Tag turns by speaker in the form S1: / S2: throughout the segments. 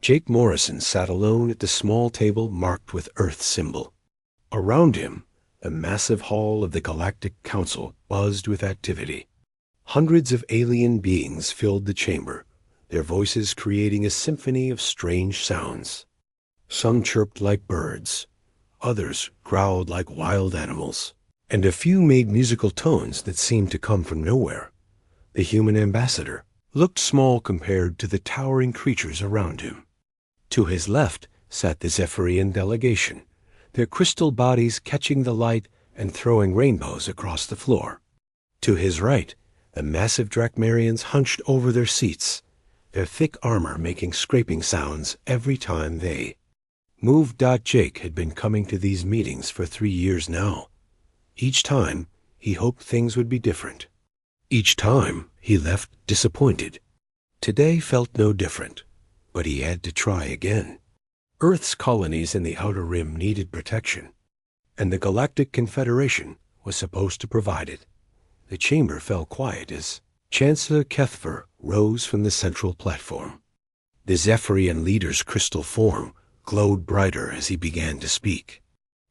S1: Jake Morrison sat alone at the small table marked with Earth's symbol. Around him, the massive hall of the Galactic Council buzzed with activity. Hundreds of alien beings filled the chamber, their voices creating a symphony of strange sounds. Some chirped like birds, others growled like wild animals, and a few made musical tones that seemed to come from nowhere. The human ambassador looked small compared to the towering creatures around him. To his left sat the Zephyrian delegation, their crystal bodies catching the light and throwing rainbows across the floor. To his right, the massive Drachmarians hunched over their seats, their thick armor making scraping sounds every time they moved. Jake had been coming to these meetings for 3 years now. Each time, he hoped things would be different. Each time, he left disappointed. Today felt no different, but he had to try again. Earth's colonies in the Outer Rim needed protection, and the Galactic Confederation was supposed to provide it. The chamber fell quiet as Chancellor Kethfer rose from the central platform. The Zephyrian leader's crystal form glowed brighter as he began to speak.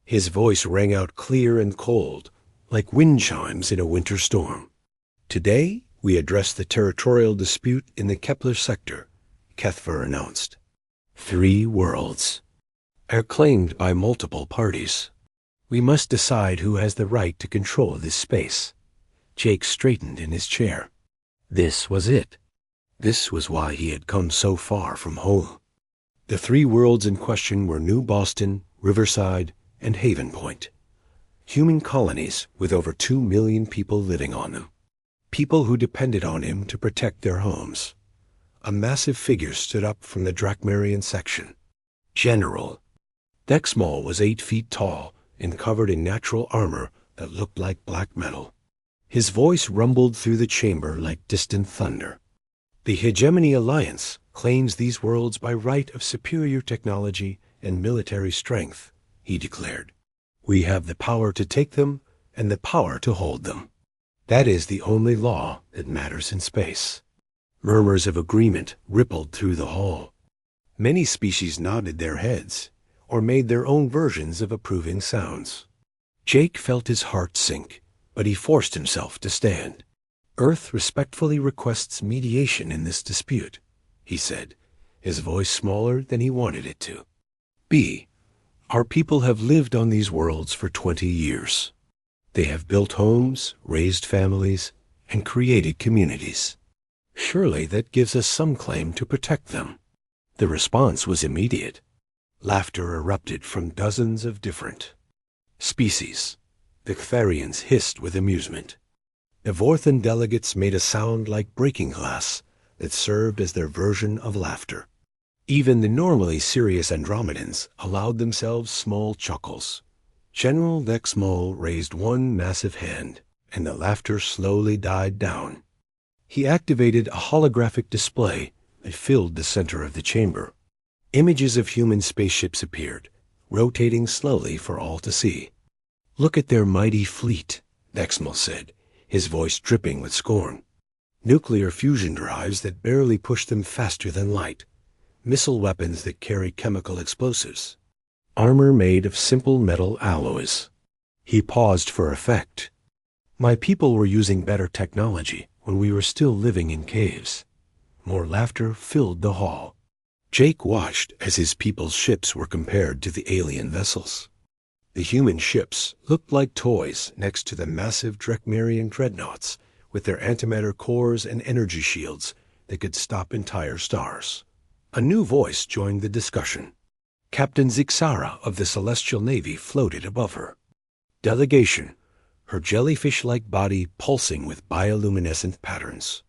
S1: His voice rang out clear and cold, like wind chimes in a winter storm. Today, we address the territorial dispute in the Kepler sector, Kethfer announced. 3 worlds are claimed by multiple parties. We must decide who has the right to control this space. Jake straightened in his chair. This was it. This was why he had come so far from home. The 3 worlds in question were New Boston, Riverside, and Haven Point. Human colonies with over 2 million people living on them. People who depended on him to protect their homes. A massive figure stood up from the Drachmarian section. General. Dexmal was 8 feet tall and covered in natural armor that looked like black metal. His voice rumbled through the chamber like distant thunder. The Hegemony Alliance claims these worlds by right of superior technology and military strength, he declared. We have the power to take them and the power to hold them. That is the only law that matters in space. Murmurs of agreement rippled through the hall. Many species nodded their heads or made their own versions of approving sounds. Jake felt his heart sink, but he forced himself to stand. Earth respectfully requests mediation in this dispute, he said, his voice smaller than he wanted it to. B. Our people have lived on these worlds for 20 years. They have built homes, raised families, and created communities. Surely that gives us some claim to protect them. The response was immediate. Laughter erupted from dozens of different species. The Ktharians hissed with amusement. The Vorthan delegates made a sound like breaking glass that served as their version of laughter. Even the normally serious Andromedans allowed themselves small chuckles. General Dexmal raised one massive hand, and the laughter slowly died down. He activated a holographic display that filled the center of the chamber. Images of human spaceships appeared, rotating slowly for all to see. Look at their mighty fleet, Dexmal said, his voice dripping with scorn. Nuclear fusion drives that barely push them faster than light. Missile weapons that carry chemical explosives. Armor made of simple metal alloys. He paused for effect. My people were using better technology when we were still living in caves. More laughter filled the hall. Jake watched as his people's ships were compared to the alien vessels. The human ships looked like toys next to the massive Drachmarian dreadnoughts with their antimatter cores and energy shields that could stop entire stars. A new voice joined the discussion. Captain Zixara of the Celestial Navy floated above her. Delegation, her jellyfish-like body pulsing with bioluminescent patterns.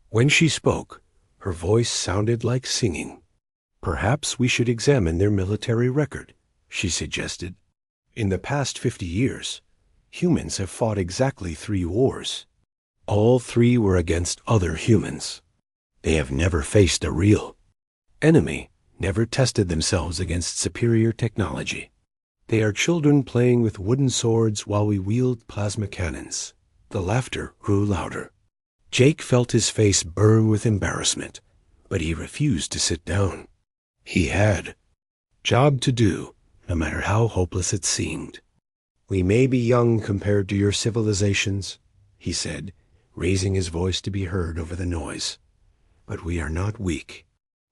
S1: When she spoke, her voice sounded like singing. Perhaps we should examine their military record, she suggested. In the past 50 years, humans have fought exactly 3 wars. All 3 were against other humans. They have never faced a real enemy, never tested themselves against superior technology. They are children playing with wooden swords while we wield plasma cannons. The laughter grew louder. Jake felt his face burn with embarrassment, but he refused to sit down. He had. Job to do, no matter how hopeless it seemed. "We may be young compared to your civilizations," he said, raising his voice to be heard over the noise. "But we are not weak.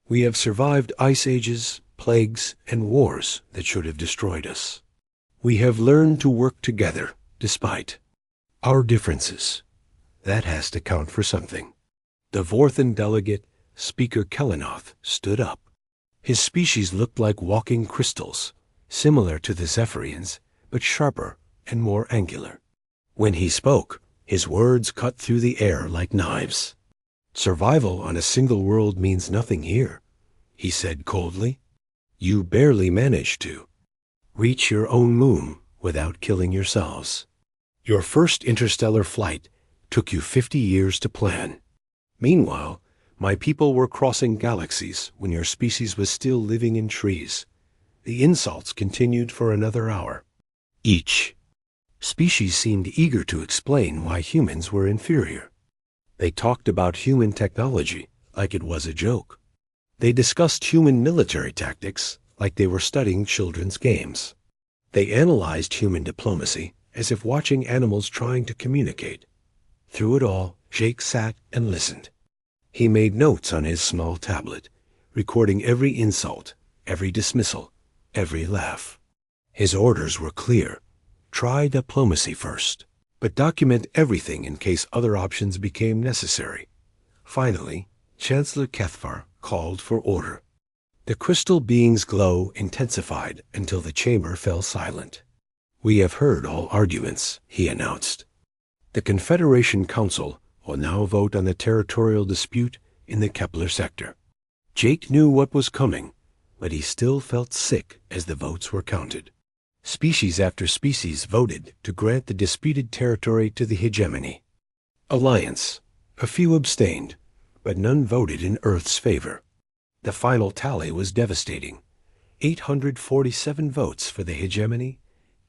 S1: We have survived ice ages, plagues, and wars that should have destroyed us. We have learned to work together, despite our differences. That has to count for something." The Vorthan delegate, Speaker Kellenoth, stood up. His species looked like walking crystals, similar to the Zephyrians, but sharper and more angular. When he spoke, his words cut through the air like knives. "Survival on a single world means nothing here," he said coldly. "You barely managed to reach your own moon without killing yourselves. Your first interstellar flight took you 50 years to plan. Meanwhile, my people were crossing galaxies when your species was still living in trees. The insults continued for another hour. Each species seemed eager to explain why humans were inferior. They talked about human technology like it was a joke. They discussed human military tactics like they were studying children's games. They analyzed human diplomacy as if watching animals trying to communicate. Through it all, Jake sat and listened. He made notes on his small tablet, recording every insult, every dismissal, every laugh. His orders were clear. Try diplomacy first, but document everything in case other options became necessary. Finally, Chancellor Kethvar called for order. The crystal being's glow intensified until the chamber fell silent. "We have heard all arguments," he announced. "The Confederation Council will now vote on the territorial dispute in the Kepler sector." Jake knew what was coming, but he still felt sick as the votes were counted. Species after species voted to grant the disputed territory to the hegemony. Alliance. A few abstained, but none voted in Earth's favor. The final tally was devastating. 847 votes for the hegemony,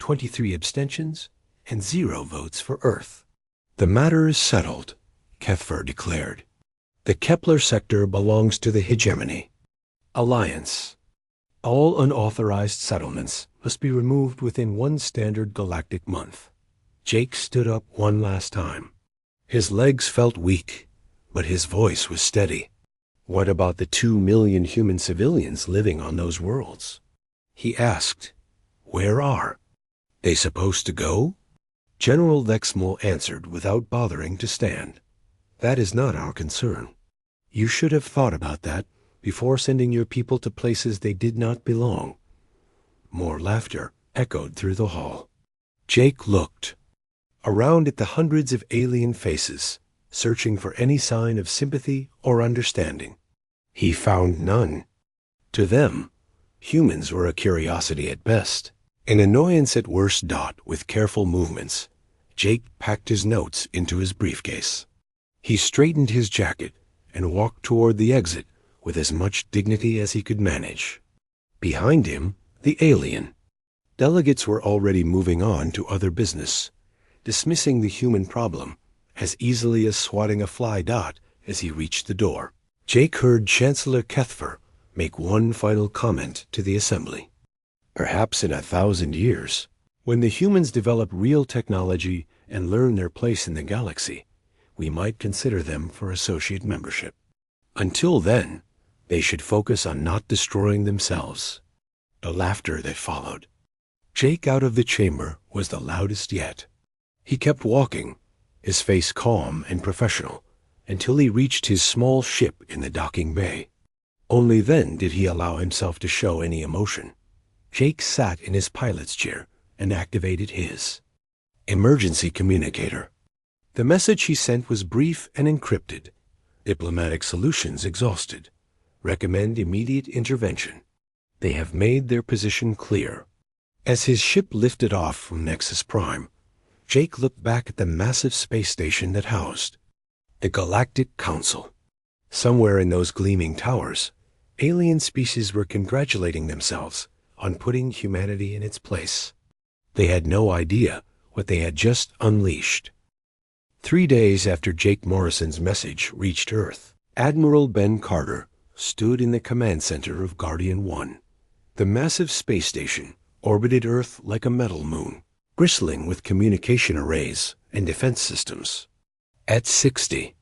S1: 23 abstentions, and 0 votes for Earth. "The matter is settled," Kethvar declared. "The Kepler sector belongs to the hegemony. Alliance. All unauthorized settlements must be removed within one standard galactic month." Jake stood up one last time. His legs felt weak, but his voice was steady. "What about the 2 million human civilians living on those worlds?" he asked. "Where are they supposed to go?" General Lexmol answered without bothering to stand. "That is not our concern. You should have thought about that before sending your people to places they did not belong." More laughter echoed through the hall. Jake looked around at the hundreds of alien faces, searching for any sign of sympathy or understanding. He found none. To them, humans were a curiosity at best, an annoyance at worst. With careful movements, Jake packed his notes into his briefcase. He straightened his jacket and walked toward the exit with as much dignity as he could manage. Behind him, the alien. Delegates were already moving on to other business, dismissing the human problem as easily as swatting a fly. As he reached the door, Jake heard Chancellor Kethvar make one final comment to the assembly. "Perhaps in 1,000 years, when the humans develop real technology and learn their place in the galaxy, we might consider them for associate membership. Until then, they should focus on not destroying themselves." The laughter that followed. Jake out of the chamber was the loudest yet. He kept walking, his face calm and professional, until he reached his small ship in the docking bay. Only then did he allow himself to show any emotion. Jake sat in his pilot's chair and activated his emergency communicator. The message he sent was brief and encrypted. "Diplomatic solutions exhausted. Recommend immediate intervention. They have made their position clear." As his ship lifted off from Nexus Prime, Jake looked back at the massive space station that housed the Galactic Council. Somewhere in those gleaming towers, alien species were congratulating themselves on putting humanity in its place. They had no idea what they had just unleashed. 3 days after Jake Morrison's message reached Earth, Admiral Ben Carter, stood in the command center of Guardian 1. The massive space station orbited Earth like a metal moon, bristling with communication arrays and defense systems. At 60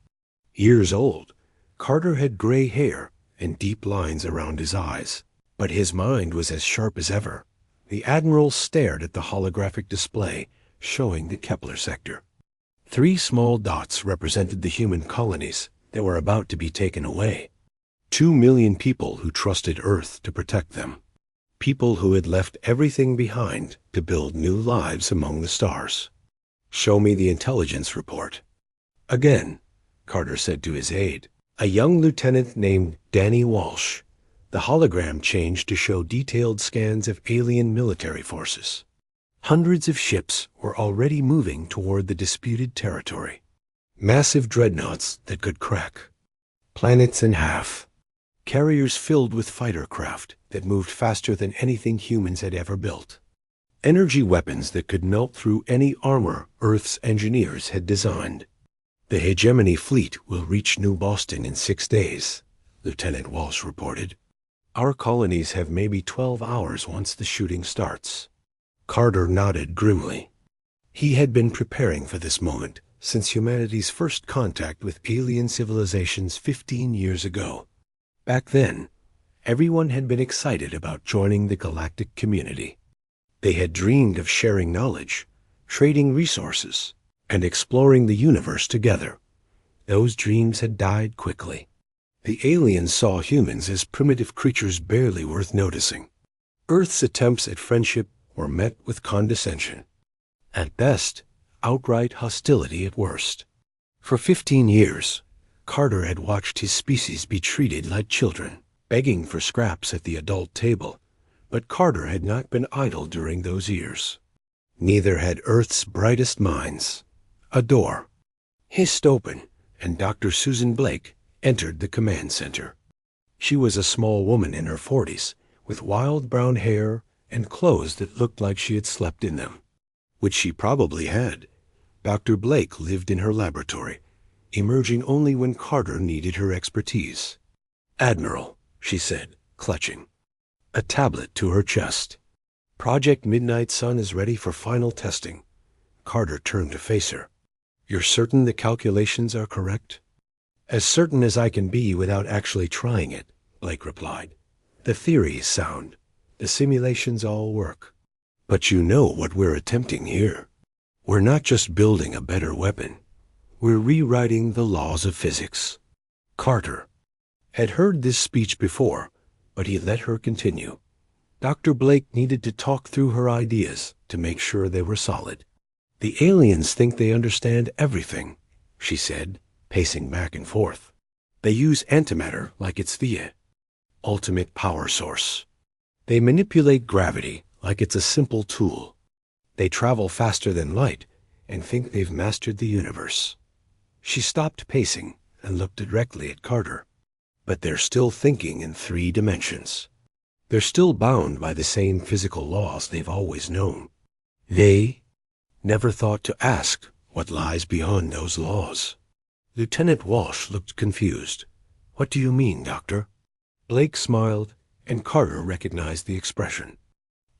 S1: years old, Carter had gray hair and deep lines around his eyes, but his mind was as sharp as ever. The Admiral stared at the holographic display showing the Kepler sector. 3 small dots represented the human colonies that were about to be taken away. 2 million people who trusted Earth to protect them. People who had left everything behind to build new lives among the stars. "Show me the intelligence report." Again, Carter said to his aide, a young lieutenant named Danny Walsh. The hologram changed to show detailed scans of alien military forces. Hundreds of ships were already moving toward the disputed territory. Massive dreadnoughts that could crack planets in half. Carriers filled with fighter craft that moved faster than anything humans had ever built. Energy weapons that could melt through any armor Earth's engineers had designed. "The hegemony fleet will reach New Boston in 6 days," Lieutenant Walsh reported. "Our colonies have maybe 12 hours once the shooting starts." Carter nodded grimly. He had been preparing for this moment since humanity's first contact with alien civilizations 15 years ago. Back then, everyone had been excited about joining the galactic community. They had dreamed of sharing knowledge, trading resources, and exploring the universe together. Those dreams had died quickly. The aliens saw humans as primitive creatures barely worth noticing. Earth's attempts at friendship were met with condescension. At best, outright hostility at worst. For 15 years, Carter had watched his species be treated like children, begging for scraps at the adult table. But Carter had not been idle during those years. Neither had Earth's brightest minds. A door hissed open, and Dr. Susan Blake entered the command center. She was a small woman in her 40s, with wild brown hair and clothes that looked like she had slept in them. Which she probably had. Dr. Blake lived in her laboratory, emerging only when Carter needed her expertise. "Admiral," she said, clutching a tablet to her chest. "Project Midnight Sun is ready for final testing." Carter turned to face her. "You're certain the calculations are correct?" "As certain as I can be without actually trying it," Blake replied. "The theory is sound. The simulations all work. But you know what we're attempting here. We're not just building a better weapon. We're rewriting the laws of physics." Carter had heard this speech before, but he let her continue. Dr. Blake needed to talk through her ideas to make sure they were solid. "The aliens think they understand everything," she said, pacing back and forth. "They use antimatter like it's the ultimate power source. They manipulate gravity like it's a simple tool. They travel faster than light and think they've mastered the universe." She stopped pacing and looked directly at Carter. "But they're still thinking in 3 dimensions. They're still bound by the same physical laws they've always known. They never thought to ask what lies beyond those laws." Lieutenant Walsh looked confused. "What do you mean, Doctor?" Blake smiled, and Carter recognized the expression.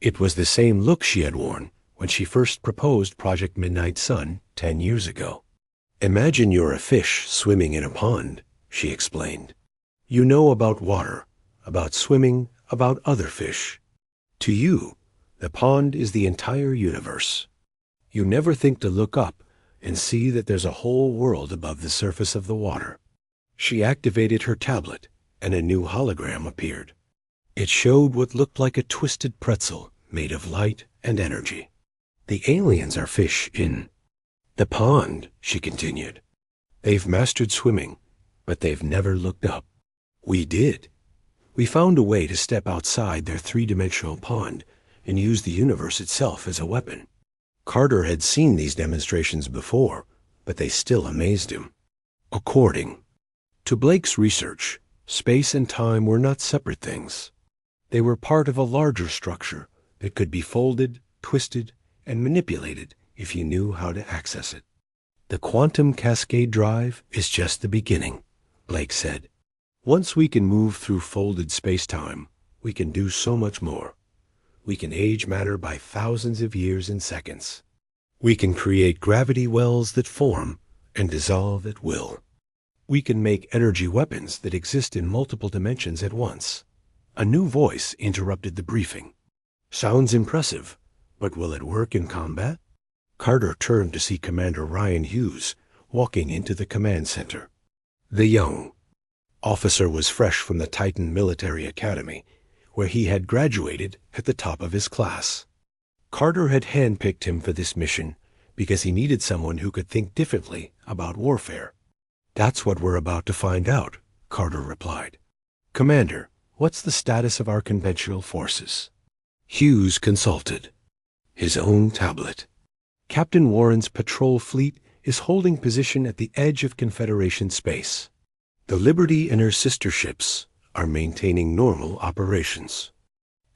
S1: It was the same look she had worn when she first proposed Project Midnight Sun 10 years ago. "Imagine you're a fish swimming in a pond," she explained. "You know about water, about swimming, about other fish. To you, the pond is the entire universe. You never think to look up and see that there's a whole world above the surface of the water." She activated her tablet, and a new hologram appeared. It showed what looked like a twisted pretzel made of light and energy. "The aliens are fish in the pond," she continued. "They've mastered swimming, but they've never looked up. We did. We found a way to step outside their 3-dimensional pond and use the universe itself as a weapon." Carter had seen these demonstrations before, but they still amazed him. According to Blake's research, space and time were not separate things. They were part of a larger structure that could be folded, twisted, and manipulated if you knew how to access it. "The quantum cascade drive is just the beginning," Blake said. Once we can move through folded space-time, we can do so much more. We can age matter by thousands of years in seconds. We can create gravity wells that form and dissolve at will. We can make energy weapons that exist in multiple dimensions at once. A new voice interrupted the briefing. Sounds impressive, but will it work in combat? Carter turned to see Commander Ryan Hughes walking into the command center. The young officer was fresh from the Titan Military Academy, where he had graduated at the top of his class. Carter had handpicked him for this mission because he needed someone who could think differently about warfare. That's what we're about to find out, Carter replied. Commander, what's the status of our conventional forces? Hughes consulted his own tablet. Captain Warren's patrol fleet is holding position at the edge of Confederation space. The Liberty and her sister ships are maintaining normal operations.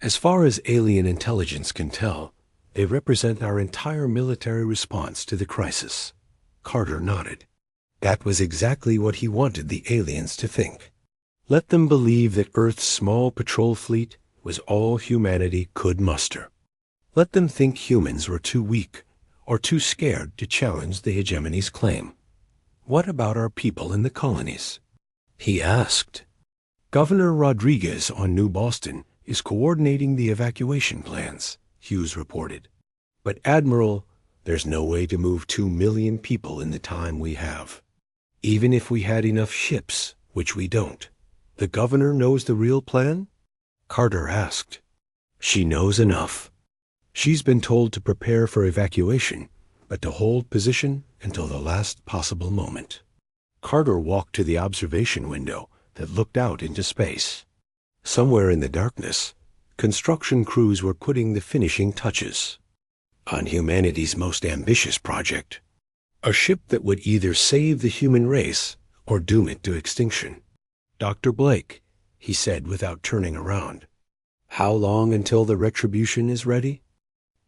S1: As far as alien intelligence can tell, they represent our entire military response to the crisis. Carter nodded. That was exactly what he wanted the aliens to think. Let them believe that Earth's small patrol fleet was all humanity could muster. Let them think humans were too weak or too scared to challenge the hegemony's claim. What about our people in the colonies? He asked. Governor Rodriguez on New Boston is coordinating the evacuation plans, Hughes reported. But Admiral, there's no way to move 2 million people in the time we have. Even if we had enough ships, which we don't. The governor knows the real plan? Carter asked. She knows enough. She's been told to prepare for evacuation, but to hold position until the last possible moment. Carter walked to the observation window that looked out into space. Somewhere in the darkness, construction crews were putting the finishing touches on humanity's most ambitious project, a ship that would either save the human race or doom it to extinction. Dr. Blake, he said without turning around. How long until the retribution is ready?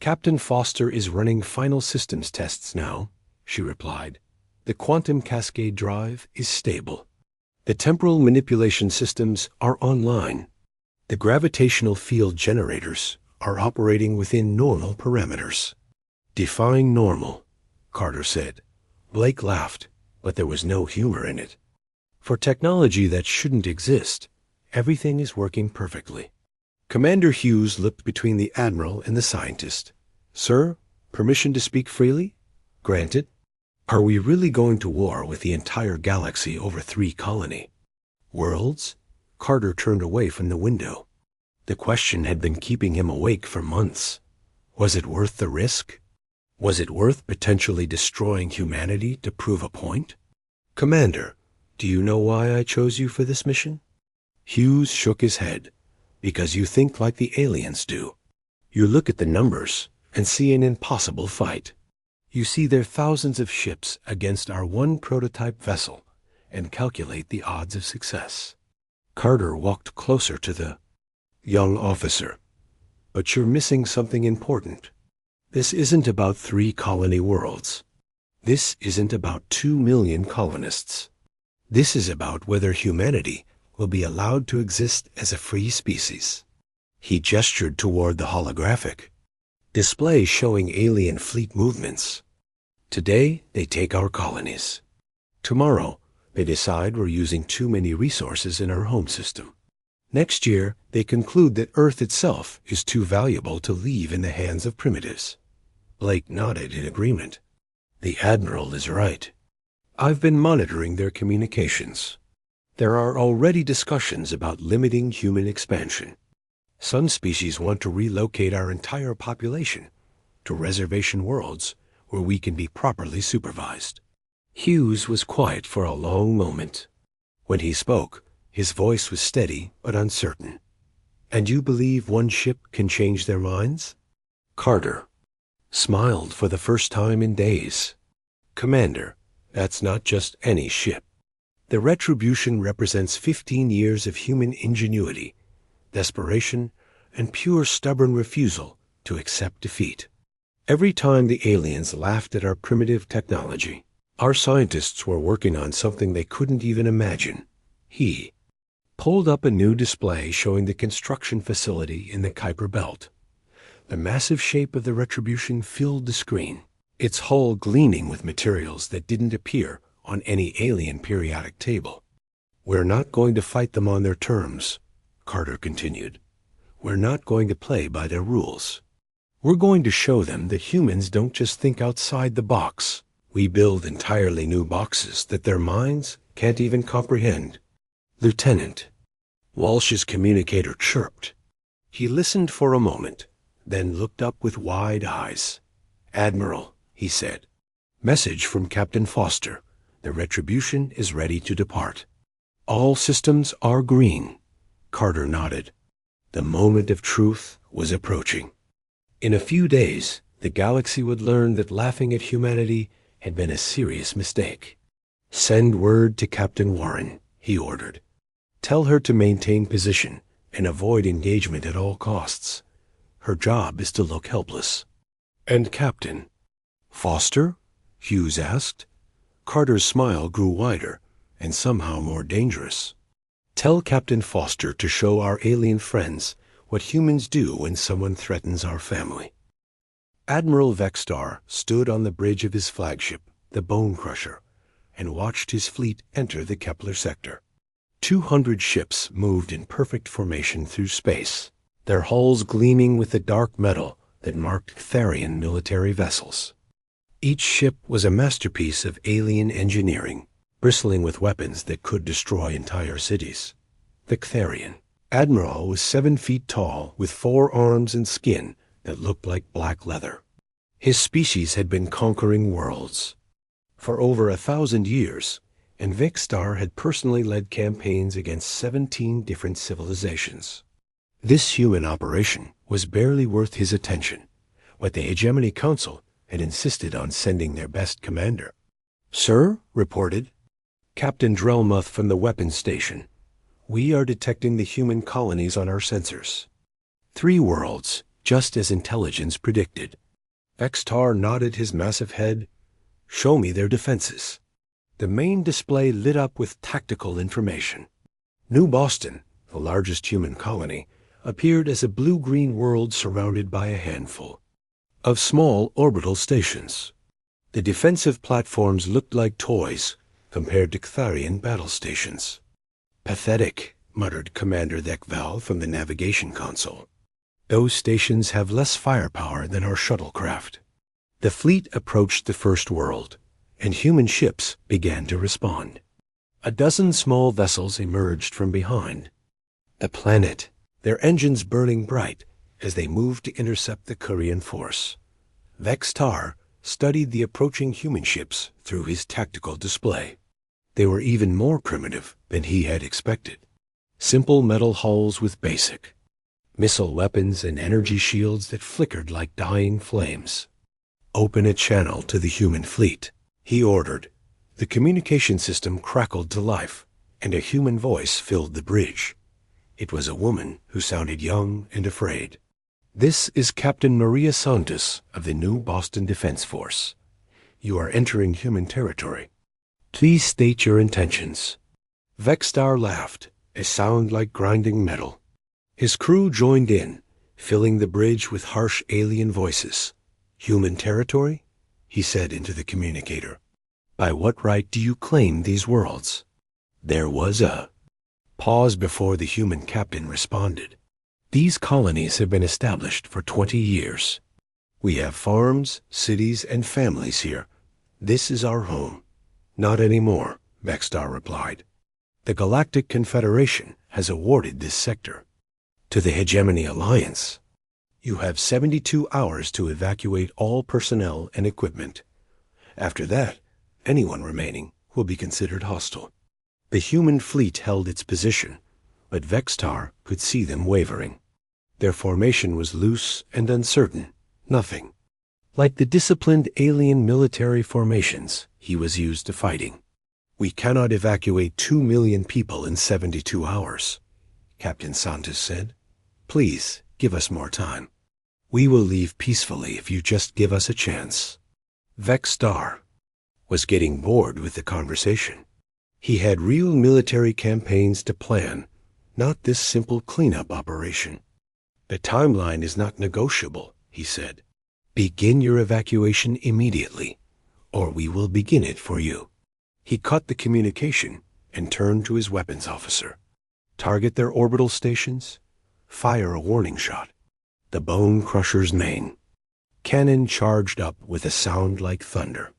S1: Captain Foster is running final systems tests now, she replied. The quantum cascade drive is stable. The temporal manipulation systems are online. The gravitational field generators are operating within normal parameters. Define normal, Carter said. Blake laughed, but there was no humor in it. For technology that shouldn't exist, everything is working perfectly. Commander Hughes looked between the admiral and the scientist. Sir, permission to speak freely? Granted. Are we really going to war with the entire galaxy over 3 colony worlds? Carter turned away from the window. The question had been keeping him awake for months. Was it worth the risk? Was it worth potentially destroying humanity to prove a point? Commander, do you know why I chose you for this mission? Hughes shook his head. Because you think like the aliens do. You look at the numbers and see an impossible fight. You see their thousands of ships against our one prototype vessel and calculate the odds of success. Carter walked closer to the young officer. But you're missing something important. This isn't about 3 colony worlds. This isn't about 2 million colonists. This is about whether humanity will be allowed to exist as a free species. He gestured toward the holographic display showing alien fleet movements. Today, they take our colonies. Tomorrow, they decide we're using too many resources in our home system. Next year, they conclude that Earth itself is too valuable to leave in the hands of primitives. Blake nodded in agreement. The Admiral is right. I've been monitoring their communications. There are already discussions about limiting human expansion. Some species want to relocate our entire population to reservation worlds where we can be properly supervised. Hughes was quiet for a long moment. When he spoke, his voice was steady but uncertain. And you believe one ship can change their minds? Carter smiled for the first time in days. Commander, that's not just any ship. The Retribution represents 15 years of human ingenuity, desperation, and pure stubborn refusal to accept defeat. Every time the aliens laughed at our primitive technology, our scientists were working on something they couldn't even imagine. He pulled up a new display showing the construction facility in the Kuiper Belt. The massive shape of the Retribution filled the screen, its hull gleaming with materials that didn't appear on any alien periodic table. "We're not going to fight them on their terms," Carter continued. "We're not going to play by their rules. We're going to show them that humans don't just think outside the box. We build entirely new boxes that their minds can't even comprehend." Lieutenant Walsh's communicator chirped. He listened for a moment, then looked up with wide eyes. "Admiral," he said, "message from Captain Foster. The Retribution is ready to depart." "All systems are green." Carter nodded. The moment of truth was approaching. In a few days, the galaxy would learn that laughing at humanity had been a serious mistake. "Send word to Captain Warren," he ordered. "Tell her to maintain position and avoid engagement at all costs. Her job is to look helpless." "And Captain Foster?" Hughes asked. Carter's smile grew wider and somehow more dangerous. "Tell Captain Foster to show our alien friends what humans do when someone threatens our family." Admiral Vextar stood on the bridge of his flagship, the Bone Crusher, and watched his fleet enter the Kepler sector. 200 ships moved in perfect formation through space, their hulls gleaming with the dark metal that marked Ktharian military vessels. Each ship was a masterpiece of alien engineering, bristling with weapons that could destroy entire cities. The Ktharian Admiral was 7 feet tall, with 4 arms and skin that looked like black leather. His species had been conquering worlds for over 1,000 years, and Vextar had personally led campaigns against 17 different civilizations. This human operation was barely worth his attention, but the Hegemony Council had insisted on sending their best commander. "Sir," reported Captain Drelmuth from the weapons station, "we are detecting the human colonies on our sensors. 3 worlds, just as intelligence predicted." Vextar nodded his massive head. "Show me their defenses." The main display lit up with tactical information. New Boston, the largest human colony, appeared as a blue-green world surrounded by a handful of small orbital stations. The defensive platforms looked like toys compared to Ktharian battle stations. "Pathetic," muttered Commander Thekval from the navigation console. "Those stations have less firepower than our shuttlecraft." The fleet approached the first world, and human ships began to respond. A dozen small vessels emerged from behind. The planet, their engines burning bright as they moved to intercept the Korean force. Vextar studied the approaching human ships through his tactical display. They were even more primitive than he had expected. Simple metal hulls with basic missile weapons and energy shields that flickered like dying flames. "Open a channel to the human fleet," he ordered. The communication system crackled to life, and a human voice filled the bridge. It was a woman who sounded young and afraid. "This is Captain Maria Santos of the New Boston Defense Force. You are entering human territory. Please state your intentions." Vextar laughed, a sound like grinding metal. His crew joined in, filling the bridge with harsh alien voices. "Human territory?" he said into the communicator. "By what right do you claim these worlds?" There was a pause before the human captain responded. "These colonies have been established for 20 years. We have farms, cities, and families here. This is our home." "Not anymore," Vextar replied. "The Galactic Confederation has awarded this sector to the Hegemony Alliance. You have 72 hours to evacuate all personnel and equipment. After that, anyone remaining will be considered hostile." The human fleet held its position, but Vextar could see them wavering. Their formation was loose and uncertain, nothing like the disciplined alien military formations he was used to fighting. "We cannot evacuate 2 million people in 72 hours, Captain Santos said. "Please give us more time. We will leave peacefully if you just give us a chance." Vextar was getting bored with the conversation. He had real military campaigns to plan Not this simple cleanup operation. The timeline is not negotiable, he said. Begin your evacuation immediately, or we will begin it for you. He cut the communication and turned to his weapons officer. Target their orbital stations. Fire a warning shot. The Bone Crusher's main. Cannon charged up with a sound like thunder.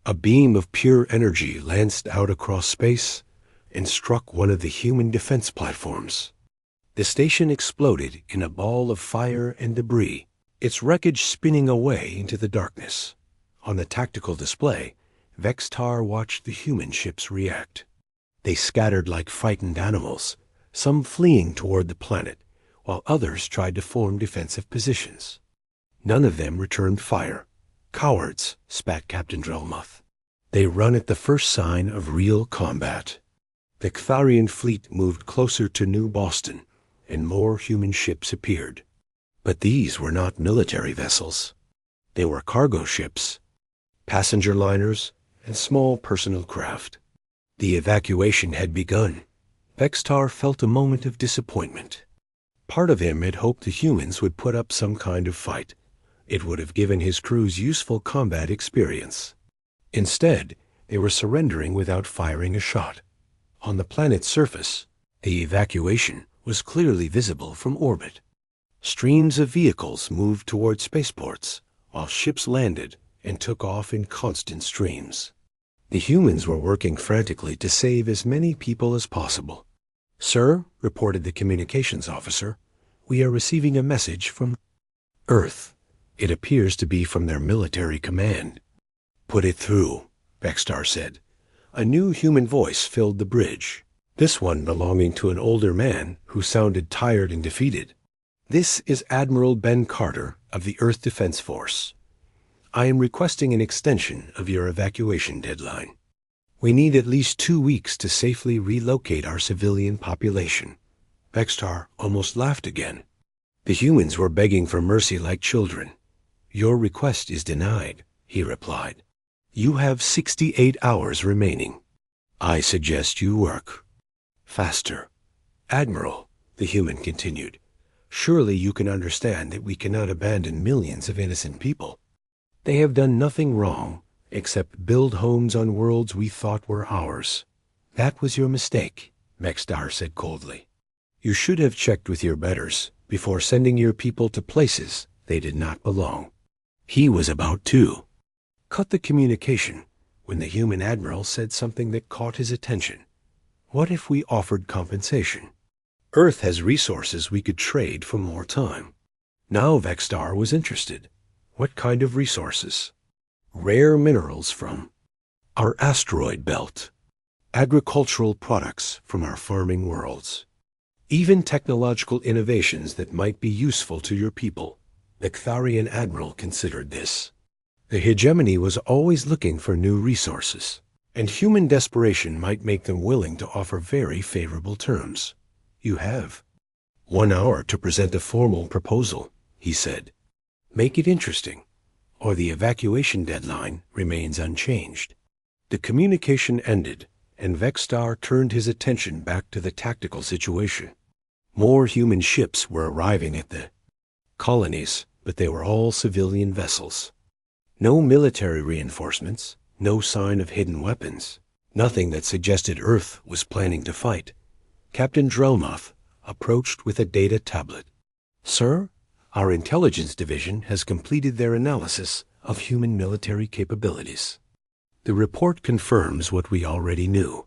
S1: A beam of pure energy lanced out across space and struck one of the human defense platforms. The station exploded in a ball of fire and debris, its wreckage spinning away into the darkness. On the tactical display, Vextar watched the human ships react. They scattered like frightened animals, some fleeing toward the planet, while others tried to form defensive positions. None of them returned fire. Cowards, spat Captain Drelmuth. They run at the first sign of real combat. The Ktharian fleet moved closer to New Boston, and more human ships appeared. But these were not military vessels. They were cargo ships, passenger liners, and small personal craft. The evacuation had begun. Vextar felt a moment of disappointment. Part of him had hoped the humans would put up some kind of fight. It would have given his crews useful combat experience. Instead, they were surrendering without firing a shot. On the planet's surface, the evacuation was clearly visible from orbit. Streams of vehicles moved toward spaceports, while ships landed and took off in constant streams. The humans were working frantically to save as many people as possible. "Sir," reported the communications officer, "we are receiving a message from Earth. It appears to be from their military command." "Put it through," Vextar said. A new human voice filled the bridge, this one belonging to an older man who sounded tired and defeated. "This is Admiral Ben Carter of the Earth Defense Force. I am requesting an extension of your evacuation deadline. We need at least 2 weeks to safely relocate our civilian population." Vextar almost laughed again. The humans were begging for mercy like children. "Your request is denied," he replied. "You have 68 hours remaining. I suggest you work faster." "Admiral," the human continued, "surely you can understand that we cannot abandon millions of innocent people. They have done nothing wrong except build homes on worlds we thought were ours." "That was your mistake," Vextar said coldly. "You should have checked with your betters before sending your people to places they did not belong." He was about to cut the communication when the human admiral said something that caught his attention. "What if we offered compensation? Earth has resources we could trade for more time." Now Vextar was interested. What kind of resources? "Rare minerals from our asteroid belt, agricultural products from our farming worlds, even technological innovations that might be useful to your people." The Ktharian admiral considered this. The hegemony was always looking for new resources, and human desperation might make them willing to offer very favorable terms. "You have 1 hour to present a formal proposal," he said. "Make it interesting, or the evacuation deadline remains unchanged." The communication ended, and Vextar turned his attention back to the tactical situation. More human ships were arriving at the colonies, but they were all civilian vessels. No military reinforcements, no sign of hidden weapons, nothing that suggested Earth was planning to fight. Captain Drelmuth approached with a data tablet. "Sir, our intelligence division has completed their analysis of human military capabilities. The report confirms what we already knew."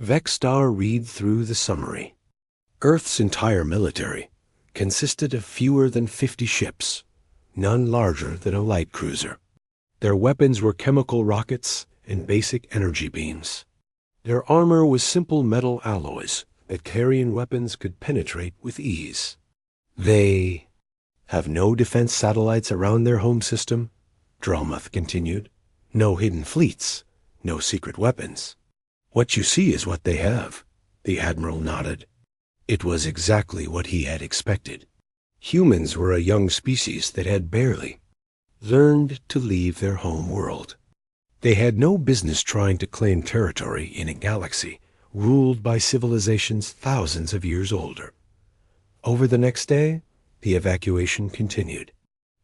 S1: Vextar read through the summary. Earth's entire military consisted of fewer than 50 ships, none larger than a light cruiser. Their weapons were chemical rockets and basic energy beams. Their armor was simple metal alloys that carrying weapons could penetrate with ease. "They have no defense satellites around their home system," Drelmuth continued. "No hidden fleets, no secret weapons. What you see is what they have." The admiral nodded. It was exactly what he had expected. Humans were a young species that had barely learned to leave their home world. They had no business trying to claim territory in a galaxy ruled by civilizations thousands of years older. Over the next day, the evacuation continued.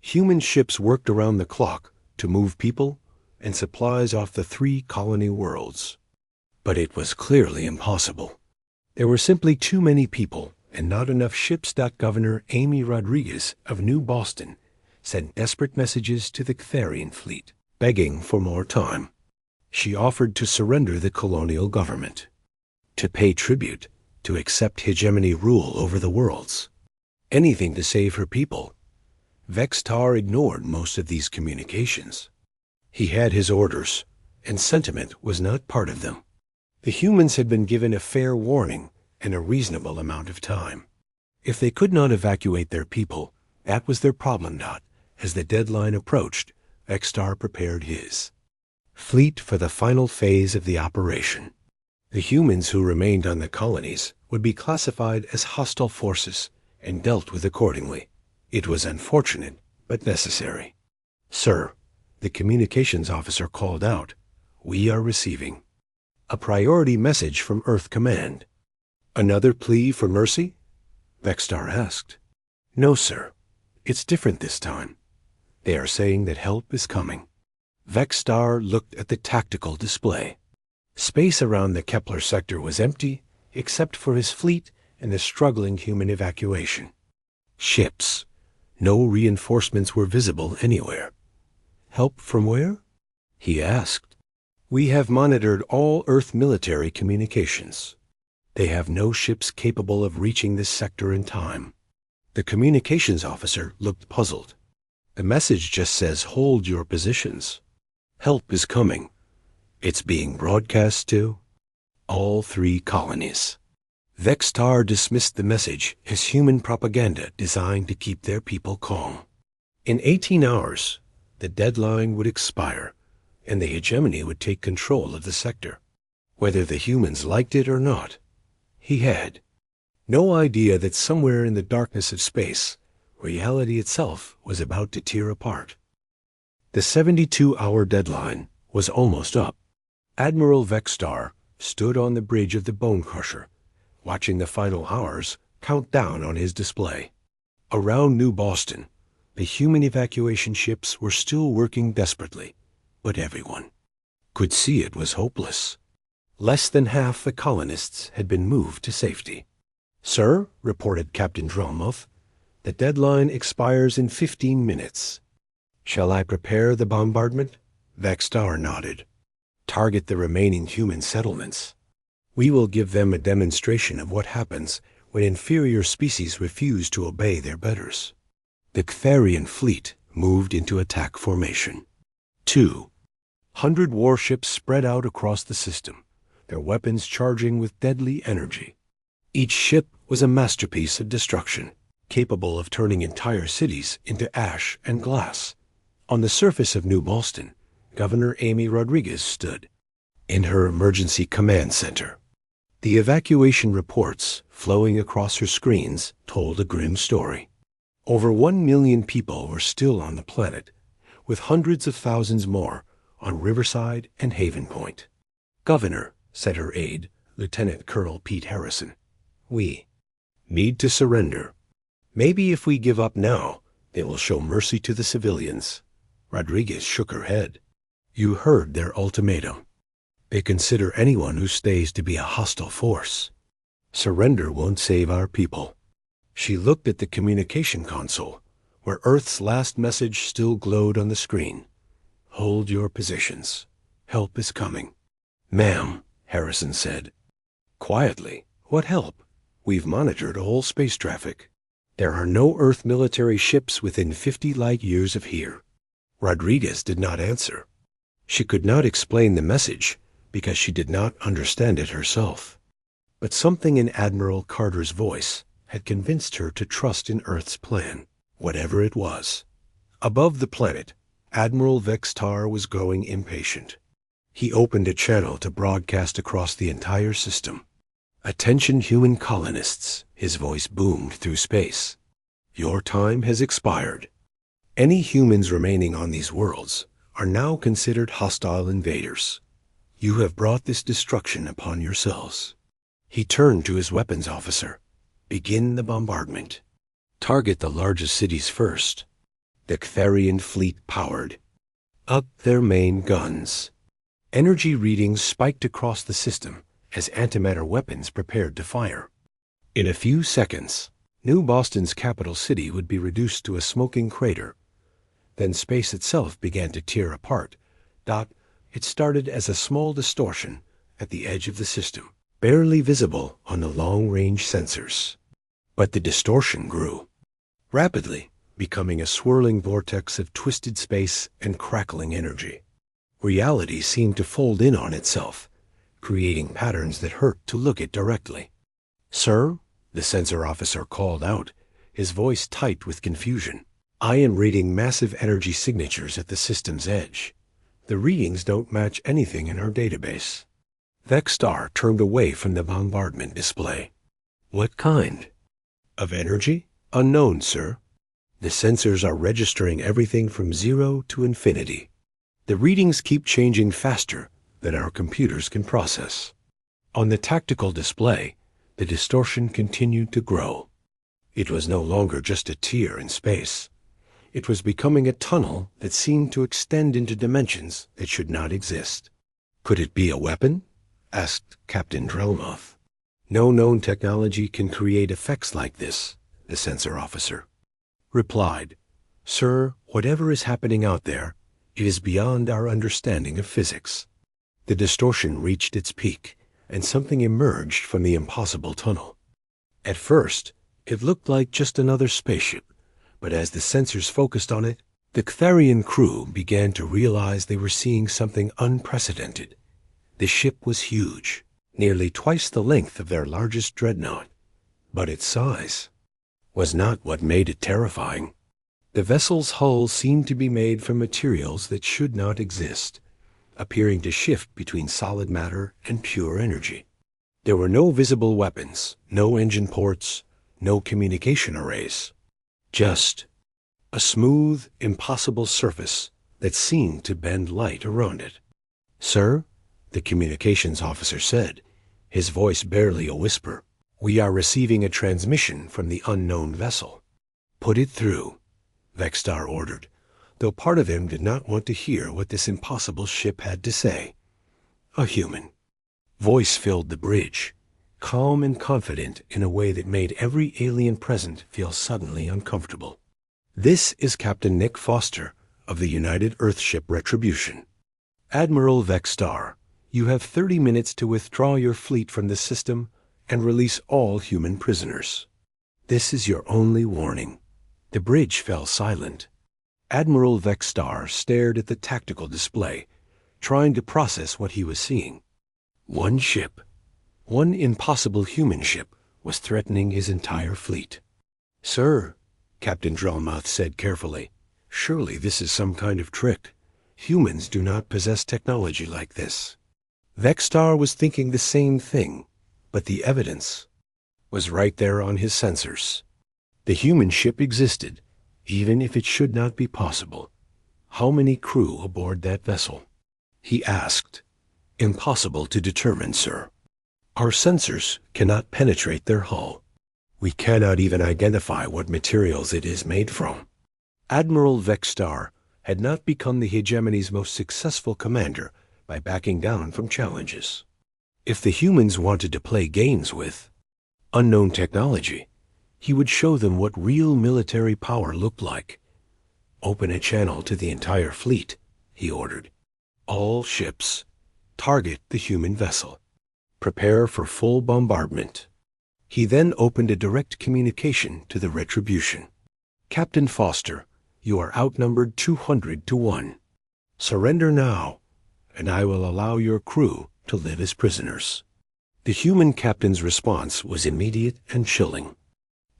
S1: Human ships worked around the clock to move people and supplies off the 3 colony worlds. But it was clearly impossible. There were simply too many people and not enough ships. Governor Amy Rodriguez of New Boston sent desperate messages to the Ctharian fleet, begging for more time. She offered to surrender the colonial government, to pay tribute, to accept hegemony rule over the worlds. Anything to save her people. Vextar ignored most of these communications. He had his orders, and sentiment was not part of them. The humans had been given a fair warning and a reasonable amount of time. If they could not evacuate their people, that was their problem. As the deadline approached, Vextar prepared his fleet for the final phase of the operation. The humans who remained on the colonies would be classified as hostile forces and dealt with accordingly. It was unfortunate, but necessary. "Sir," the communications officer called out, "we are receiving a priority message from Earth Command." "Another plea for mercy?" Vextar asked. "No, sir. It's different this time. They are saying that help is coming." Vextar looked at the tactical display. Space around the Kepler sector was empty, except for his fleet and the struggling human evacuation. Ships. No reinforcements were visible anywhere. "Help from where?" he asked. "We have monitored all Earth military communications. They have no ships capable of reaching this sector in time." The communications officer looked puzzled. "The message just says hold your positions. Help is coming. It's being broadcast to all 3 colonies." Vextar dismissed the message as human propaganda designed to keep their people calm. In 18 hours, the deadline would expire, and the hegemony would take control of the sector. Whether the humans liked it or not, he had no idea that somewhere in the darkness of space, reality itself was about to tear apart. The 72-hour deadline was almost up. Admiral Vextar stood on the bridge of the Bone Crusher, watching the final hours count down on his display. Around New Boston, the human evacuation ships were still working desperately, but everyone could see it was hopeless. Less than half the colonists had been moved to safety. "Sir," reported Captain Drellmuth, "the deadline expires in 15 minutes. Shall I prepare the bombardment?" Vextar nodded. "Target the remaining human settlements. We will give them a demonstration of what happens when inferior species refuse to obey their betters." The Ctharian fleet moved into attack formation. 200 warships spread out across the system, their weapons charging with deadly energy. Each ship was a masterpiece of destruction, capable of turning entire cities into ash and glass. On the surface of New Boston, Governor Amy Rodriguez stood in her emergency command center. The evacuation reports flowing across her screens told a grim story. Over 1 million people were still on the planet, with hundreds of thousands more on Riverside and Haven Point. "Governor," said her aide, Lieutenant Colonel Pete Harrison, "we need to surrender. Maybe if we give up now, they will show mercy to the civilians." Rodriguez shook her head. "You heard their ultimatum. They consider anyone who stays to be a hostile force. Surrender won't save our people." She looked at the communication console, where Earth's last message still glowed on the screen. "Hold your positions. Help is coming." "Ma'am," Harrison said. Quietly, "What help? We've monitored all space traffic. There are no Earth military ships within 50 light years of here." Rodriguez did not answer. She could not explain the message because she did not understand it herself. But something in Admiral Carter's voice had convinced her to trust in Earth's plan, whatever it was. Above the planet, Admiral Vextar was growing impatient. He opened a channel to broadcast across the entire system. "Attention human colonists," his voice boomed through space. "Your time has expired. Any humans remaining on these worlds are now considered hostile invaders. You have brought this destruction upon yourselves. He turned to his weapons officer. Begin the bombardment. Target the largest cities first. The Ctharian fleet powered. Up their main guns. Energy readings spiked across the system as antimatter weapons prepared to fire. In a few seconds, New Boston's capital city would be reduced to a smoking crater. Then space itself began to tear apart. It started as a small distortion at the edge of the system, barely visible on the long-range sensors. But the distortion grew, rapidly becoming a swirling vortex of twisted space and crackling energy. Reality seemed to fold in on itself, creating patterns that hurt to look at directly. "Sir," the sensor officer called out, his voice tight with confusion. "I am reading massive energy signatures at the system's edge. The readings don't match anything in our database." Vexstar turned away from the bombardment display. "What kind of energy?" "Unknown, sir. The sensors are registering everything from 0 to infinity. The readings keep changing faster than our computers can process." On the tactical display, the distortion continued to grow. It was no longer just a tear in space. It was becoming a tunnel that seemed to extend into dimensions that should not exist. "Could it be a weapon?" asked Captain Drellmoth. "No known technology can create effects like this," the sensor officer replied. "Sir, whatever is happening out there, it is beyond our understanding of physics." The distortion reached its peak, and something emerged from the impossible tunnel. At first, it looked like just another spaceship, but as the sensors focused on it, the Ctharian crew began to realize they were seeing something unprecedented. The ship was huge, nearly twice the length of their largest dreadnought, but its size was not what made it terrifying. The vessel's hull seemed to be made from materials that should not exist, appearing to shift between solid matter and pure energy. There were no visible weapons, no engine ports, no communication arrays. Just a smooth, impossible surface that seemed to bend light around it. "Sir," the communications officer said, his voice barely a whisper, "we are receiving a transmission from the unknown vessel." "Put it through," Vexstar ordered, though part of him did not want to hear what this impossible ship had to say. A human voice filled the bridge, calm and confident in a way that made every alien present feel suddenly uncomfortable. "This is Captain Nick Foster of the United Earthship Retribution. Admiral Vexstar, you have 30 minutes to withdraw your fleet from the system and release all human prisoners. This is your only warning." The bridge fell silent. Admiral Vexstar stared at the tactical display, trying to process what he was seeing. One ship, one impossible human ship, was threatening his entire fleet. "Sir," Captain Drellmoth said carefully, "surely this is some kind of trick. Humans do not possess technology like this." Vexstar was thinking the same thing, but the evidence was right there on his sensors. The human ship existed, even if it should not be possible. How many crew aboard that vessel? He asked. "Impossible to determine, sir. Our sensors cannot penetrate their hull. We cannot even identify what materials it is made from." Admiral Vexstar had not become the hegemony's most successful commander by backing down from challenges. If the humans wanted to play games with unknown technology, he would show them what real military power looked like. "Open a channel to the entire fleet," he ordered. "All ships, target the human vessel. Prepare for full bombardment." He then opened a direct communication to the Retribution. "Captain Foster, you are outnumbered 200 to 1. Surrender now, and I will allow your crew to live as prisoners." The human captain's response was immediate and chilling.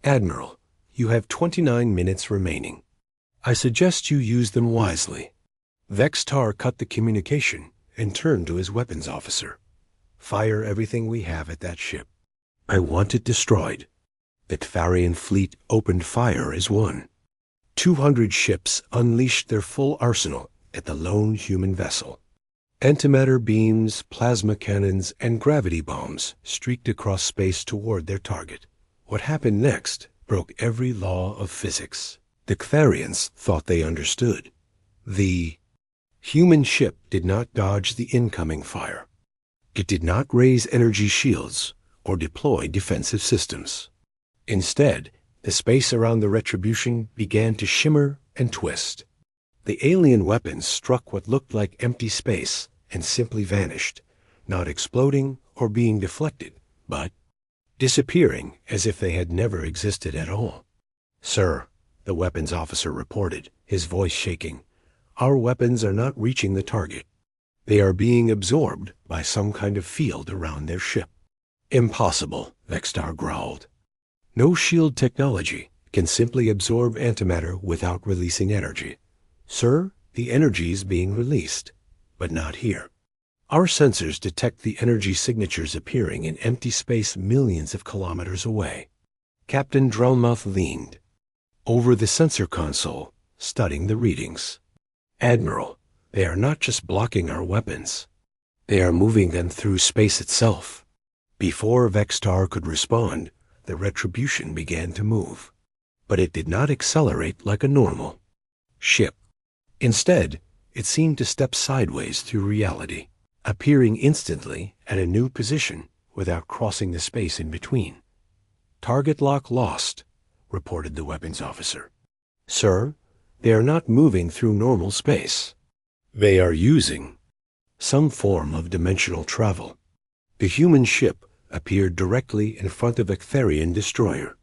S1: "Admiral, you have 29 minutes remaining. I suggest you use them wisely." Vexstar cut the communication and turned to his weapons officer. "Fire everything we have at that ship. I want it destroyed." The Ctharian fleet opened fire as one. 200 ships unleashed their full arsenal at the lone human vessel. Antimatter beams, plasma cannons, and gravity bombs streaked across space toward their target. What happened next broke every law of physics. The Ctharians thought they understood. The human ship did not dodge the incoming fire. It did not raise energy shields or deploy defensive systems. Instead, the space around the Retribution began to shimmer and twist. The alien weapons struck what looked like empty space and simply vanished, not exploding or being deflected, but disappearing as if they had never existed at all. "Sir," the weapons officer reported, his voice shaking, "our weapons are not reaching the target. They are being absorbed by some kind of field around their ship." "Impossible," Vextar growled. "No shield technology can simply absorb antimatter without releasing energy. Sir, the energy is being released, but not here. Our sensors detect the energy signatures appearing in empty space millions of kilometers away." Captain Drellmouth leaned over the sensor console, studying the readings. "Admiral, they are not just blocking our weapons. They are moving them through space itself." Before Vextar could respond, the Retribution began to move. But it did not accelerate like a normal ship. Instead, it seemed to step sideways through reality, appearing instantly at a new position without crossing the space in between. "Target lock lost," reported the weapons officer. "Sir, they are not moving through normal space. They are using some form of dimensional travel." The human ship appeared directly in front of a Ctharian destroyer.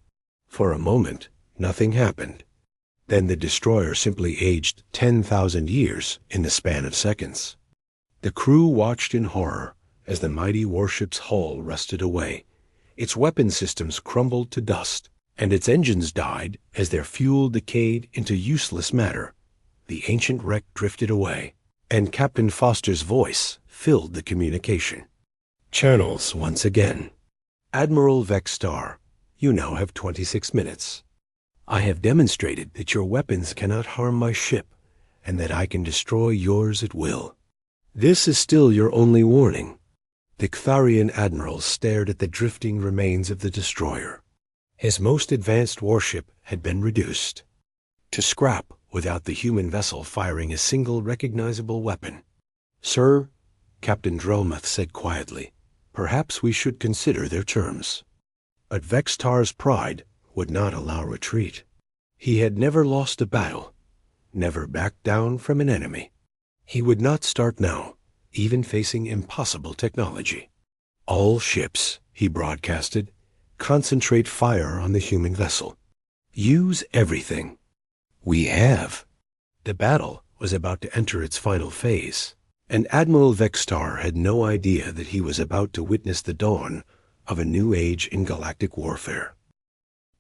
S1: For a moment, nothing happened. Then the destroyer simply aged 10,000 years in the span of seconds. The crew watched in horror as the mighty warship's hull rusted away. Its weapon systems crumbled to dust, and its engines died as their fuel decayed into useless matter. The ancient wreck drifted away, and Captain Foster's voice filled the communication channels once again. "Admiral Vextar, you now have 26 minutes. I have demonstrated that your weapons cannot harm my ship, and that I can destroy yours at will. This is still your only warning." The Ctharian admiral stared at the drifting remains of the destroyer. His most advanced warship had been reduced to scrap without the human vessel firing a single recognizable weapon. "Sir," Captain Drellmouth said quietly, "perhaps we should consider their terms." But Vextar's pride would not allow retreat. He had never lost a battle, never backed down from an enemy. He would not start now, even facing impossible technology. "All ships," he broadcasted, "concentrate fire on the human vessel. Use everything." "We have." The battle was about to enter its final phase, and Admiral Vextar had no idea that he was about to witness the dawn of a new age in galactic warfare.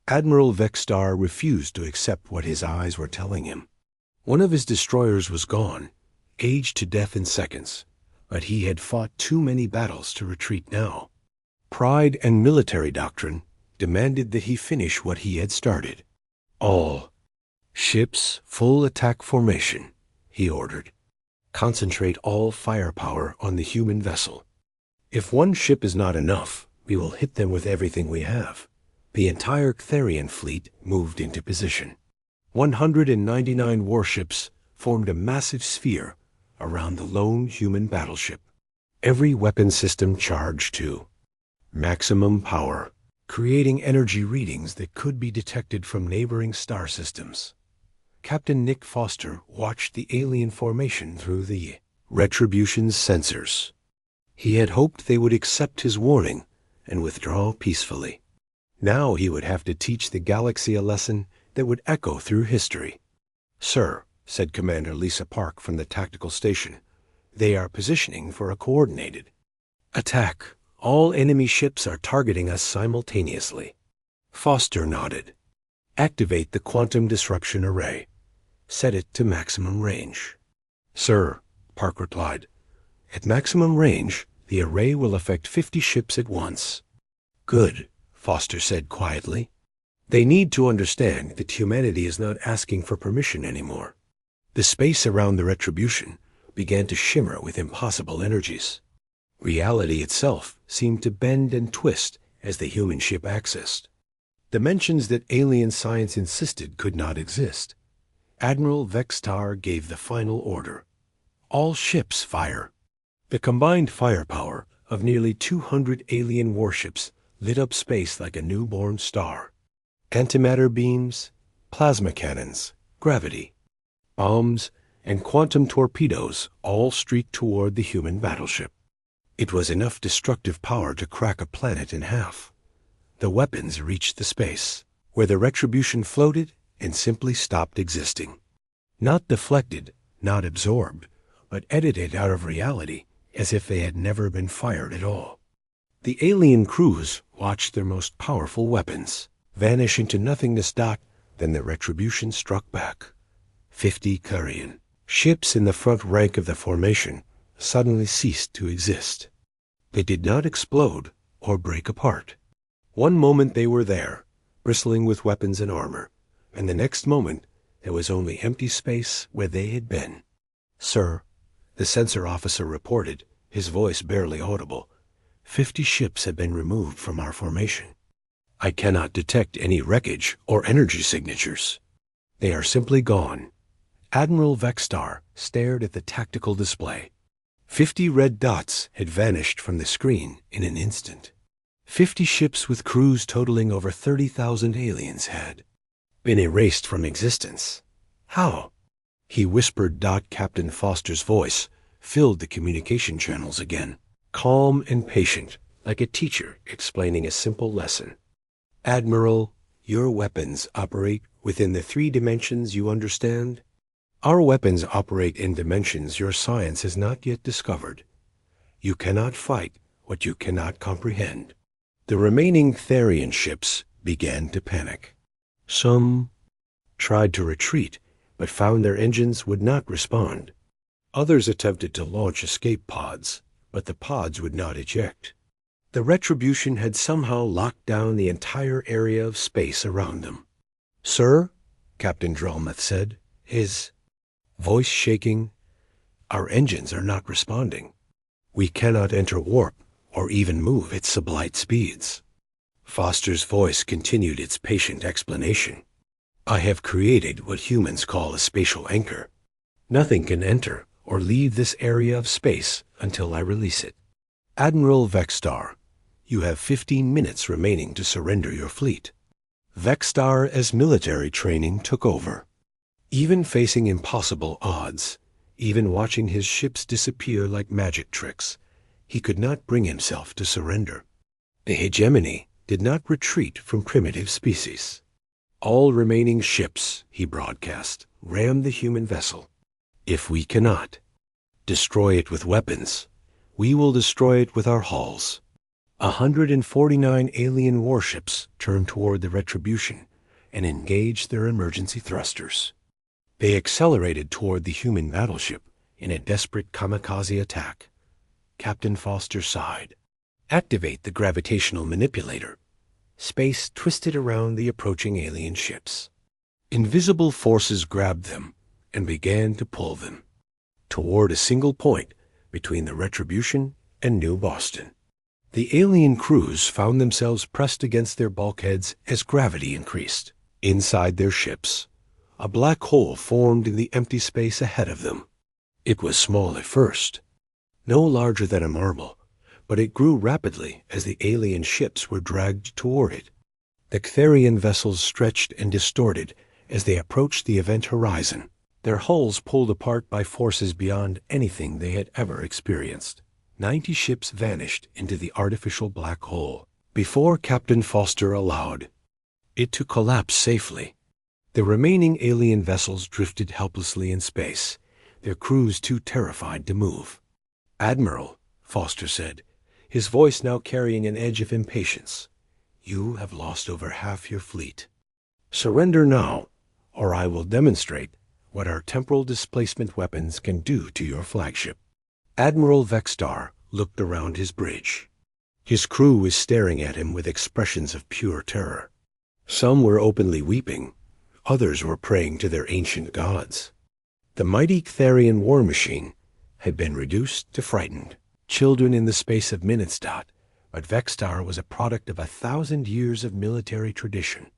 S1: Admiral Vextar refused to accept what his eyes were telling him. One of his destroyers was gone, aged to death in seconds, but he had fought too many battles to retreat now. Pride and military doctrine demanded that he finish what he had started. "All ships, full attack formation," he ordered. "Concentrate all firepower on the human vessel. If one ship is not enough, we will hit them with everything we have." The entire Ctharian fleet moved into position. 199 warships formed a massive sphere around the lone human battleship. Every weapon system charged to maximum power, creating energy readings that could be detected from neighboring star systems. Captain Nick Foster watched the alien formation through the Retribution's sensors. He had hoped they would accept his warning and withdraw peacefully. Now he would have to teach the galaxy a lesson that would echo through history. "Sir," said Commander Lisa Park from the tactical station, "they are positioning for a coordinated attack. All enemy ships are targeting us simultaneously." Foster nodded. "Activate the quantum disruption array. Set it to maximum range." "Sir," Park replied, "at maximum range, the array will affect 50 ships at once." "Good," Foster said quietly. "They need to understand that humanity is not asking for permission anymore. The space around the Retribution began to shimmer with impossible energies. Reality itself seemed to bend and twist as the human ship accessed. Dimensions that alien science insisted could not exist. Admiral Vextar gave the final order. All ships fire. The combined firepower of nearly 200 alien warships lit up space like a newborn star. Antimatter beams, plasma cannons, gravity, bombs, and quantum torpedoes all streaked toward the human battleship. It was enough destructive power to crack a planet in half. The weapons reached the space, where the retribution floated and simply stopped existing. Not deflected, not absorbed, but edited out of reality as if they had never been fired at all. The alien crews watched their most powerful weapons vanish into nothingness. Then the retribution struck back. 50 Carian ships in the front rank of the formation suddenly ceased to exist. They did not explode or break apart. One moment they were there, bristling with weapons and armor, and the next moment there was only empty space where they had been. "Sir," the sensor officer reported, his voice barely audible, 50 ships have been removed from our formation. I cannot detect any wreckage or energy signatures. They are simply gone." Admiral Vextar stared at the tactical display. 50 red dots had vanished from the screen in an instant. 50 ships with crews totaling over 30,000 aliens had been erased from existence. How? He whispered. Captain Foster's voice filled the communication channels again, calm and patient, like a teacher explaining a simple lesson. "Admiral, your weapons operate within the 3 dimensions you understand? Our weapons operate in dimensions your science has not yet discovered. You cannot fight what you cannot comprehend." The remaining Therian ships began to panic. Some tried to retreat, but found their engines would not respond. Others attempted to launch escape pods, but the pods would not eject. The retribution had somehow locked down the entire area of space around them. "Sir," Captain Drelmuth said, his voice shaking, "our engines are not responding. We cannot enter warp or even move at sublight speeds." Foster's voice continued its patient explanation. "I have created what humans call a spatial anchor. Nothing can enter or leave this area of space until I release it. Admiral Vextar, you have 15 minutes remaining to surrender your fleet." Vextar, as military training took over. Even facing impossible odds, even watching his ships disappear like magic tricks, he could not bring himself to surrender. The hegemony did not retreat from primitive species. "All remaining ships," he broadcast, "ram the human vessel. If we cannot destroy it with weapons, we will destroy it with our hulls." 149 alien warships turned toward the retribution and engaged their emergency thrusters. They accelerated toward the human battleship in a desperate kamikaze attack. Captain Foster sighed. "Activate the gravitational manipulator." Space twisted around the approaching alien ships. Invisible forces grabbed them and began to pull them toward a single point between the retribution and New Boston. The alien crews found themselves pressed against their bulkheads as gravity increased. Inside their ships, a black hole formed in the empty space ahead of them. It was small at first, no larger than a marble, but it grew rapidly as the alien ships were dragged toward it. The Ctherian vessels stretched and distorted as they approached the event horizon, their hulls pulled apart by forces beyond anything they had ever experienced. 90 ships vanished into the artificial black hole before Captain Foster allowed it to collapse safely. The remaining alien vessels drifted helplessly in space, their crews too terrified to move. "Admiral," Foster said, his voice now carrying an edge of impatience, "you have lost over half your fleet. Surrender now, or I will demonstrate what our temporal displacement weapons can do to your flagship." Admiral Vextar looked around his bridge. His crew was staring at him with expressions of pure terror. Some were openly weeping. Others were praying to their ancient gods. The mighty Ctherian war machine had been reduced to frightened children in the space of minutes. But Vextar was a product of 1,000 years of military tradition.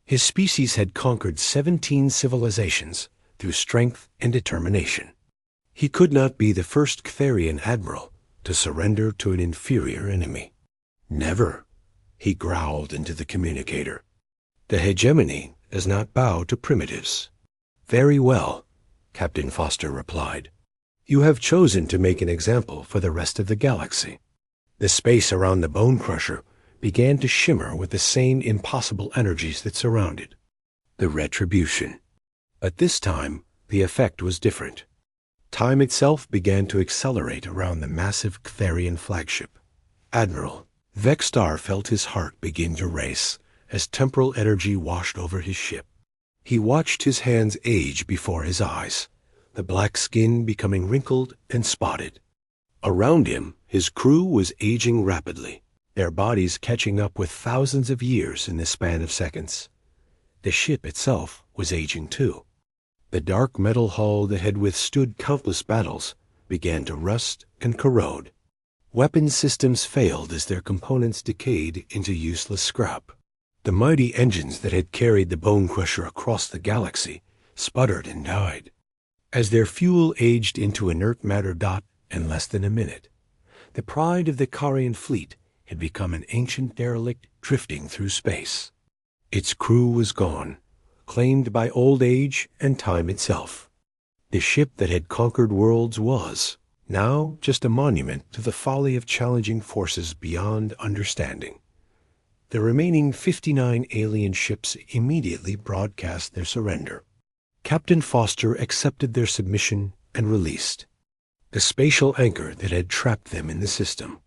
S1: His species had conquered 17 civilizations through strength and determination. He could not be the first Ktharian admiral to surrender to an inferior enemy. Never, he growled into the communicator. The hegemony does not bow to primitives. Very well, Captain Foster replied. You have chosen to make an example for the rest of the galaxy. The space around the bone crusher began to shimmer with the same impossible energies that surrounded the retribution. But this time, the effect was different. Time itself began to accelerate around the massive Ktharian flagship. Admiral, Vextar felt his heart begin to race as temporal energy washed over his ship. He watched his hands age before his eyes, the black skin becoming wrinkled and spotted. Around him, his crew was aging rapidly, their bodies catching up with thousands of years in the span of seconds. The ship itself was aging too. The dark metal hull that had withstood countless battles began to rust and corrode. Weapon systems failed as their components decayed into useless scrap. The mighty engines that had carried the bone crusher across the galaxy sputtered and died. As their fuel aged into inert matter. In less than a minute, the pride of the Karian fleet had become an ancient derelict drifting through space. Its crew was gone, claimed by old age and time itself. The ship that had conquered worlds was now just a monument to the folly of challenging forces beyond understanding. The remaining 59 alien ships immediately broadcast their surrender. Captain Foster accepted their submission and released the spatial anchor that had trapped them in the system.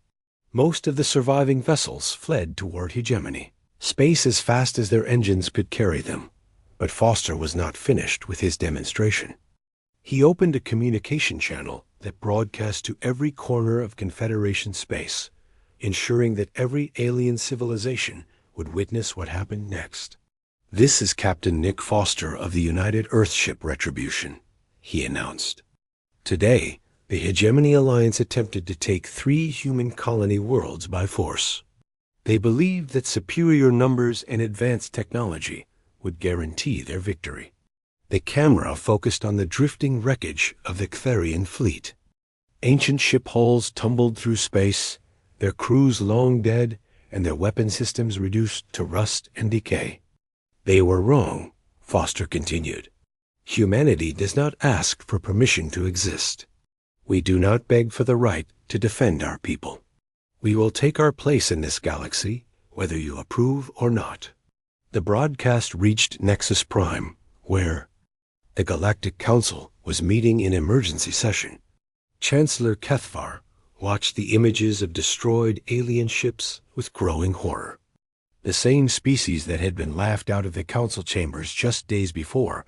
S1: Most of the surviving vessels fled toward hegemony, space as fast as their engines could carry them. But Foster was not finished with his demonstration. He opened a communication channel that broadcast to every corner of Confederation space, ensuring that every alien civilization would witness what happened next. "This is Captain Nick Foster of the United Earthship Retribution," he announced. "Today, the Hegemony Alliance attempted to take 3 human colony worlds by force. They believed that superior numbers and advanced technology would guarantee their victory." The camera focused on the drifting wreckage of the Ktharian fleet. Ancient ship hulls tumbled through space, their crews long dead and their weapon systems reduced to rust and decay. "They were wrong," Foster continued. "Humanity does not ask for permission to exist. We do not beg for the right to defend our people. We will take our place in this galaxy, whether you approve or not." The broadcast reached Nexus Prime, where the Galactic Council was meeting in emergency session. Chancellor Kethvar watched the images of destroyed alien ships with growing horror. The same species that had been laughed out of the council chambers just days before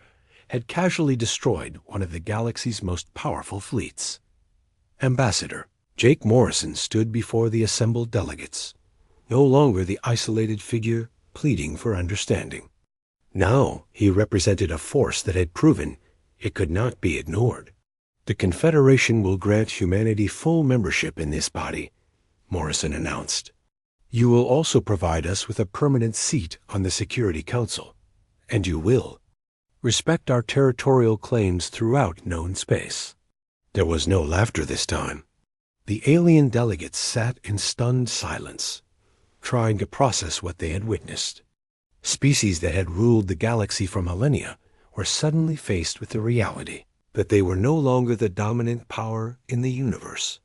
S1: had casually destroyed one of the galaxy's most powerful fleets. Ambassador Jake Morrison stood before the assembled delegates, no longer the isolated figure pleading for understanding. Now he represented a force that had proven it could not be ignored. "The Confederation will grant humanity full membership in this body," Morrison announced. "You will also provide us with a permanent seat on the Security Council, and you will respect our territorial claims throughout known space." There was no laughter this time. The alien delegates sat in stunned silence, trying to process what they had witnessed. Species that had ruled the galaxy for millennia were suddenly faced with the reality that they were no longer the dominant power in the universe.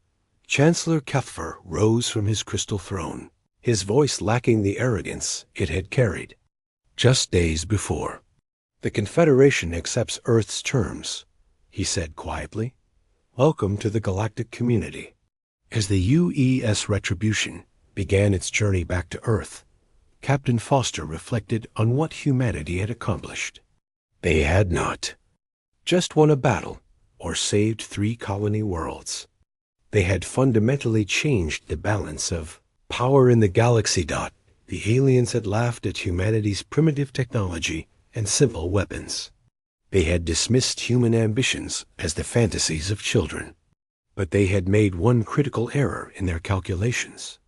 S1: Chancellor Kethvar rose from his crystal throne, his voice lacking the arrogance it had carried just days before. "The Confederation accepts Earth's terms," he said quietly. "Welcome to the galactic community." As the UES Retribution began its journey back to Earth, Captain Foster reflected on what humanity had accomplished. They had not just won a battle or saved 3 colony worlds. They had fundamentally changed the balance of power in the galaxy. The aliens had laughed at humanity's primitive technology and simple weapons. They had dismissed human ambitions as the fantasies of children. But they had made one critical error in their calculations.